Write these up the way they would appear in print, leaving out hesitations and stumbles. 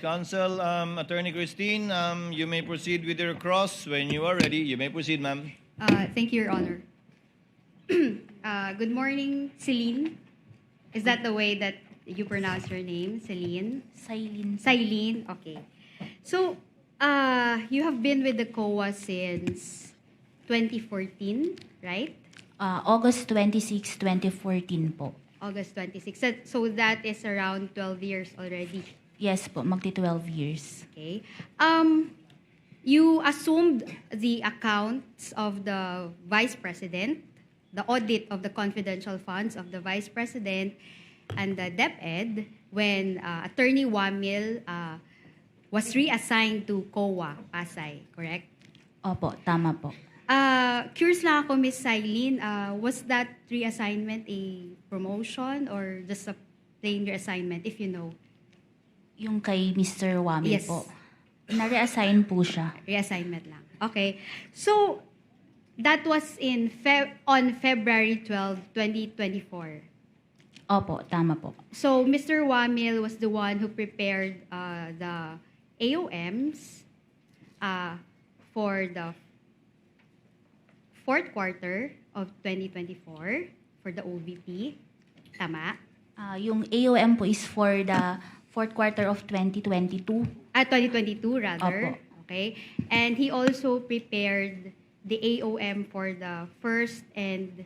Counsel, Attorney Christine, you may proceed with your cross. When you are ready, you may proceed, ma'am. Thank you, Your Honor. Good morning, Celine. Is that the way that you pronounce your name, Celine? Silene. Celine, okay. So, you have been with the COA since 2014, right? August 26, 2014 po. August 26. So that is around 12 years already. Yes po, magti 12 years. Okay. You assumed the accounts of the Vice President, the audit of the confidential funds of the Vice President and the DepEd when Attorney Wamil was reassigned to COA, Pasay, correct? Opo, tama po. Curious lang ako, Ms. Silene, was that reassignment a promotion or just a plain reassignment, if you know? Yung kay Mr. Wamil Yes. po. Na-reassign po siya. Reassignment lang. Okay. So, that was on February 12, 2024. Opo, tama po. So, Mr. Wamil was the one who prepared the AOMs for the fourth quarter of 2024 for the OVP. Tama? Yung AOM po is for the fourth quarter of 2022. 2022 rather. Opo. Okay. And he also prepared the AOM for the first and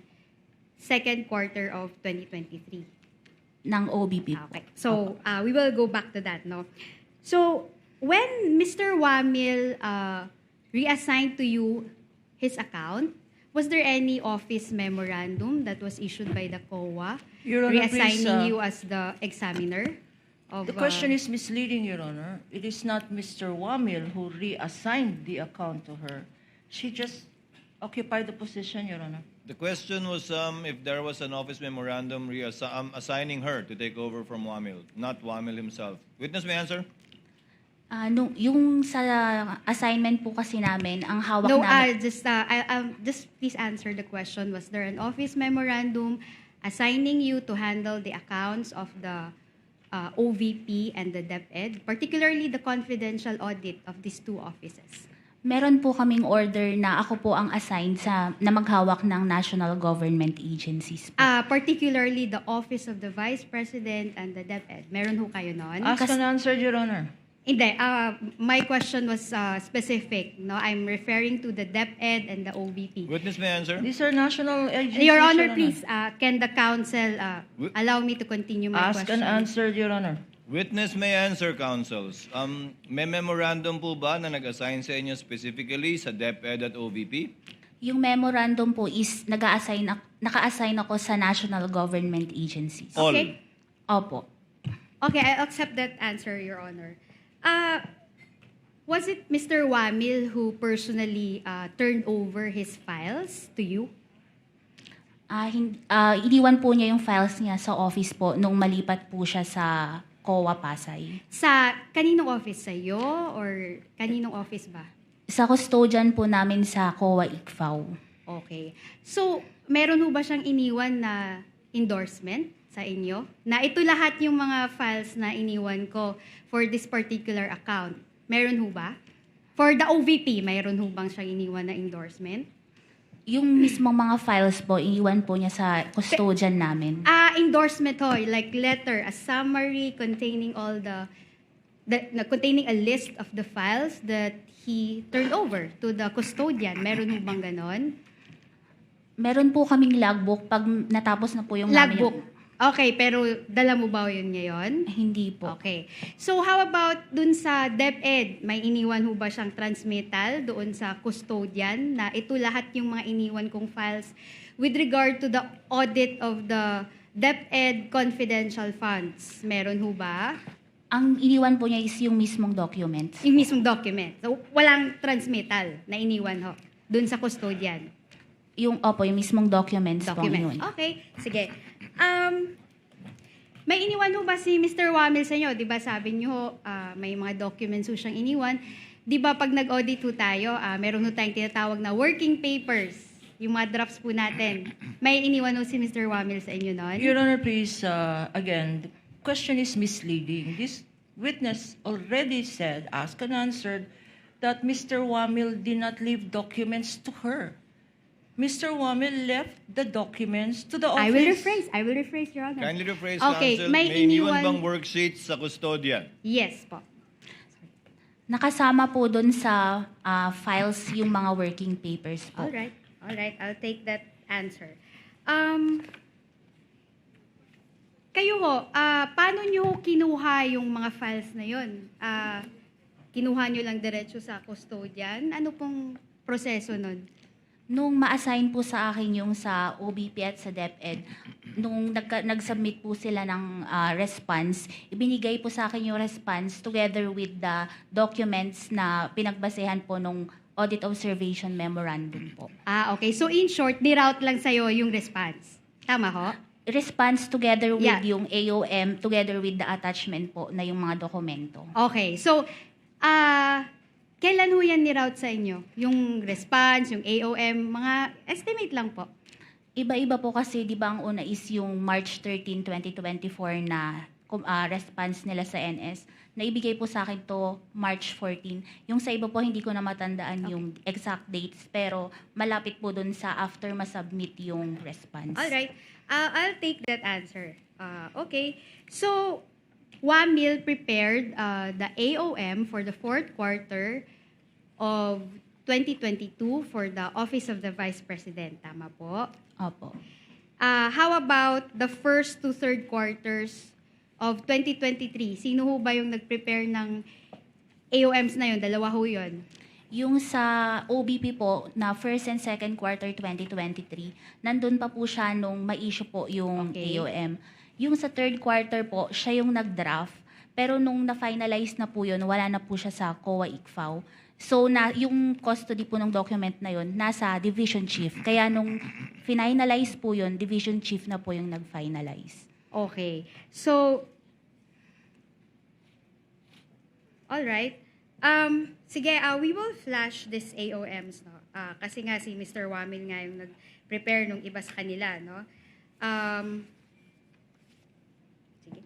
second quarter of 2023. Ng OBP po. Okay. So, we will go back to that, no? So, when Mr. Wamil reassigned to you his account, was there any office memorandum that was issued by the COA Your Honor, reassigning please, you as the examiner? Of, The question is misleading, Your Honor. It is not Mr. Wamil who reassigned the account to her. She just occupied the position, Your Honor. The question was if there was an office memorandum assigning her to take over from Wamil, not Wamil himself. Witness may answer. Yung sa assignment po kasi namin, ang hawak No, namin... just please answer the question. Was there an office memorandum assigning you to handle the accounts of the OVP and the DepEd, particularly the confidential audit of these two offices? Meron po kaming order na ako po ang assigned na maghawak ng national government agencies po. Particularly the Office of the Vice President and the DepEd. Meron ho kayo nun? Asked and answered, Your Honor. Hindi. My question was specific. No, I'm referring to the DepEd and the OVP. Witness may answer. These are national agencies, Your Honor, please, can the counsel allow me to continue my Asked question? and answered, Your Honor. Witness may answer, counsels. May memorandum po ba na nag-assign sa inyo specifically sa DepEd at OVP? Yung memorandum po is naka-assign ako sa national government agencies. All. Okay. Opo. Okay, I accept that answer, Your Honor. Was it Mr. Wamil who personally turned over his files to you? Iniwan po niya yung files niya sa office po nung malipat po siya sa COA Pasay. Sa kaninong office? Sa iyo or kaninong office ba? Sa custodian po namin sa COA ICFAO. Okay. So, meron ho ba siyang iniwan na endorsement sa inyo? Na ito lahat yung mga files na iniwan ko for this particular account. Meron ho ba? For the OVP, meron ho bang siyang iniwan na endorsement? Yung mismong mga files po, iniwan po niya sa custodian namin. Endorsement ho, like letter, a summary containing all containing a list of the files that he turned over to the custodian. Meron ho bang ganon? Meron po kaming logbook pag natapos na po yung namin Logbook. Okay, pero dala mo ba yun ngayon? Hindi po. Okay. So how about dun sa DepEd? May iniwan ho ba siyang transmittal doon sa custodian na ito lahat yung mga iniwan kong files with regard to the audit of the DepEd confidential funds? Meron ho ba? Ang iniwan po niya is yung mismong documents. Yung mismong document. So walang transmittal na iniwan ho dun sa custodian. Yung mismong documents po ang iniwan. Okay, sige. May iniwan ho ba si Mr. Wamil sa inyo? Di ba sabi niyo may mga documents ho siyang iniwan. Di ba pag nag-audit ho tayo, meron ho tayong tinatawag na working papers. Yung mga drafts po natin. May iniwan ho si Mr. Wamil sa inyo nun? Your Honor, please, again, the question is misleading. witness already said, asked and answered, that Mr. Wamil did not leave documents to her. Mr. Wamil left the documents to the office. I will rephrase, Your Honor. Kindly rephrase, Okay, counsel. may May iniwan iniwan- bang worksheets sa custodian? Yes po. Nakasama po doon sa files yung mga working papers po. All right. I'll take that answer. Kayo ho, paano nyo kinuha yung mga files na yun? Kinuha nyo lang diretso sa custodian? Ano pong proseso nun? Nung ma-assign po sa akin yung sa OBP at sa DepEd, nung nag-submit po sila ng response, ibinigay po sa akin yung response together with the documents na pinagbasehan po nung Audit Observation Memorandum po. Okay. So in short, niroute lang sa'yo yung response. Tama ho? Response together with Yeah. yung AOM, together with the attachment po na yung mga dokumento. Okay. So, kailan ho yan niroute sa inyo? Yung response, yung AOM, mga estimate lang po. Iba-iba po kasi, di ba ang una is yung March 13, 2024 na response nila sa NS. Naibigay po sa akin to March 14. Yung sa iba po, hindi ko na matandaan yung exact dates, pero malapit po dun sa after ma-submit yung response. Alright. I'll take that answer. Okay. So, WAMIL prepared the AOM for the fourth quarter of 2022 for the Office of the Vice President. Tama po? Opo. How about the first to third quarters of 2023? Sino ho ba yung nag-prepare ng AOMs na yun? Dalawa ho yun. Yung sa OBP po, na first and second quarter 2023, nandun pa po siya nung ma-issue po yung Okay. AOM. Yung sa third quarter po, siya yung nag-draft. Pero nung na-finalize na po yun, wala na po siya sa COA-ICFAO. So, yung custody po ng document na yun, nasa division chief. Kaya nung finalize po yun, division chief na po yung nag-finalize. Okay. So, alright. Sige, we will flash this AOMs, no? Kasi nga si Mr. Wamil nga yung nag-prepare nung iba sa kanila, no? Sige.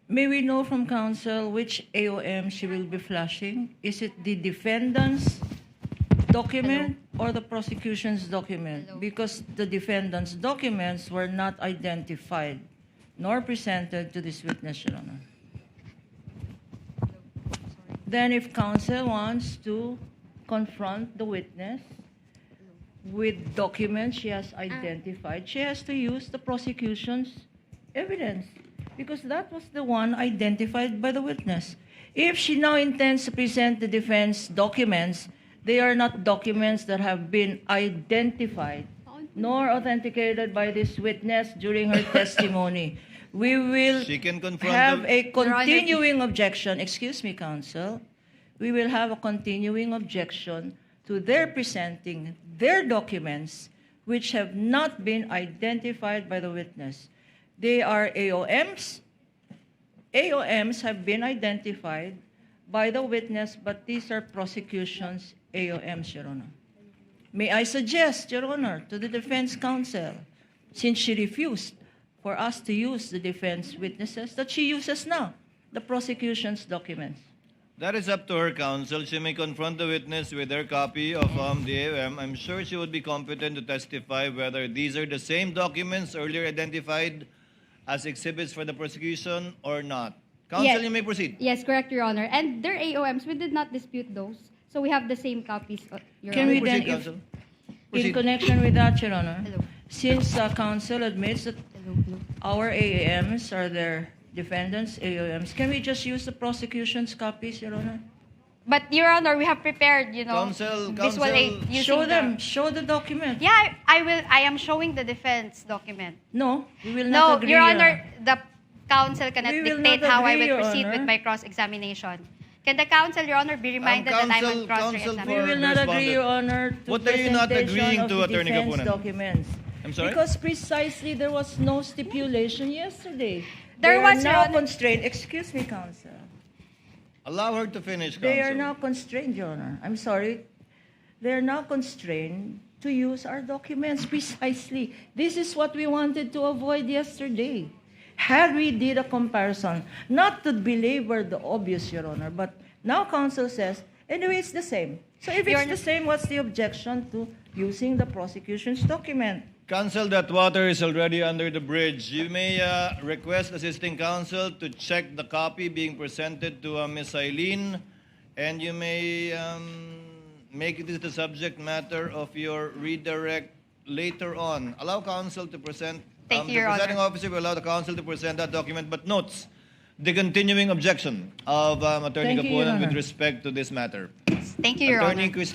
May we know from counsel which AOM she will be flashing? Is it the defendant's document or the prosecution's document? Hello. Because the defendant's documents were not identified nor presented to this witness, Your Honor. Then if counsel wants to confront the witness with documents she has identified, she has to use the prosecution's evidence because that was the one identified by the witness. If she now intends to present the defense documents, they are not documents that have been identified nor authenticated by this witness during her testimony. We will She can confront have the- a continuing objection. Excuse me, counsel. We will have a continuing objection to their presenting their documents which have not been identified by the witness. They are AOMs. AOMs have been identified by the witness, but these are prosecution's AOMs, Your Honor. May I suggest, Your Honor, to the defense counsel, since she refused for us to use the defense witnesses, that she uses now the prosecution's documents. That is up to her, counsel. She may confront the witness with her copy of the AOM. I'm sure she would be competent to testify whether these are the same documents earlier identified as exhibits for the prosecution or not. Counsel, Yes. you may proceed. Yes, correct, Your Honor. And their AOMs, we did not dispute those. So we have the same copies, Your Can Honor. we then, Proceed, if, counsel. in Proceed. connection with that, Your Honor, Hello. since counsel admits that Hello. our AAMs are their defendants' AOMs, can we just use the prosecution's copies, Your Honor? But, Your Honor, we have prepared, Counsel, visual aid counsel. using Show the- them, show the document. Yeah, I will. I am showing the defense document. No, we will No, not agree, Your Honor, the counsel cannot We will dictate not how I agree, will Your proceed Honor. with my cross-examination. Can the counsel, Your Honor, be reminded that I counsel- will counsel cross-examine? We for- will not responded. agree, Your Honor, to What are you not presentation agreeing of to, the Attorney defense Kapunan? documents. I'm sorry? Because precisely there was no stipulation yesterday. There They was, are Your now Honor. constrained. Excuse me, counsel. Allow her to finish, counsel. They are now constrained, Your Honor. I'm sorry. They are now constrained to use our documents precisely. This is what we wanted to avoid yesterday. Had we did a comparison, not to belabor the obvious, Your Honor, but now counsel says, anyway, it's the same. So if Your it's the same, what's the objection to using the prosecution's document? Counsel, that water is already under the bridge. You may request assisting counsel to check the copy being presented to Ms. Eileen, and you may make this the subject matter of your redirect later on. Allow counsel to present. Thank you, the Your presiding Honor. officer will allow the counsel to present that document, but notes the continuing objection of Attorney Thank you, Your Gapunan with Honor. respect to this matter. Thank you, Your Honor. Attorney Christine